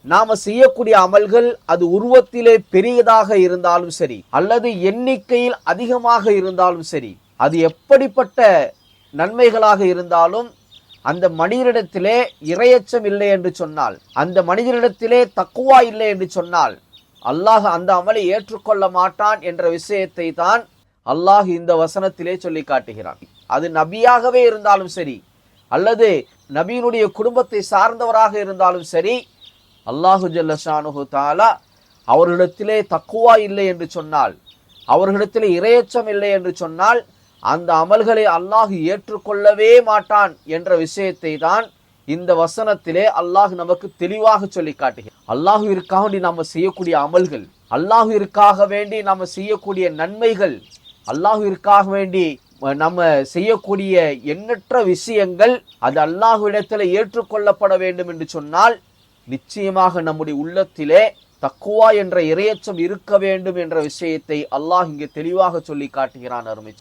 நாம செய்யக்கூடிய அமல்கள் அது உருவத்திலே பெரியதாக இருந்தாலும் சரி, அல்லது எண்ணிக்கையில் அதிகமாக இருந்தாலும் சரி, அது எப்படிப்பட்ட நன்மைகளாக இருந்தாலும் அந்த மனிதனிடத்திலே இறையச்சம் இல்லை என்று சொன்னால், அந்த மனிதனிடத்திலே தக்குவா இல்லை என்று சொன்னால், அல்லாஹ் அந்த அமலை ஏற்றுக்கொள்ள மாட்டான் என்ற விஷயத்தை தான் அல்லாஹ் இந்த வசனத்திலே சொல்லி காட்டுகிறான். அது நபியாகவே இருந்தாலும் சரி, அல்லது நபியினுடைய குடும்பத்தை சார்ந்தவராக இருந்தாலும் சரி, அல்லாஹு ஜல்ல ஷானுஹு தஆலா அவர்களிடத்திலே தக்குவா இல்லை என்று சொன்னால், அவர்களிடத்திலே இறையச்சம் இல்லை என்று சொன்னால், அந்த அமல்களை அல்லாஹ் ஏற்றுக்கொள்ளவே மாட்டான் என்ற விஷயத்தை தான் இந்த வசனத்திலே அல்லாஹ் நமக்கு தெளிவாக சொல்லி காட்டுகிறார். அல்லாஹ்விற்காக வேண்டி நாம செய்யக்கூடிய அமல்கள், அல்லாஹ்விற்காக வேண்டி நாம செய்யக்கூடிய நன்மைகள், அல்லாஹ்விற்காக வேண்டி நம்ம செய்யக்கூடிய எண்ணற்ற விஷயங்கள் அது அல்லாஹ்விடத்தில் ஏற்றுக்கொள்ளப்பட வேண்டும் என்று சொன்னால், நிச்சயமாக நம்முடைய உள்ளத்திலே தக்குவா என்ற இறையச்சம் இருக்க வேண்டும் என்ற விஷயத்தை அல்லாஹ் இங்கே தெளிவாக சொல்லி காட்டுகிறான். அருமை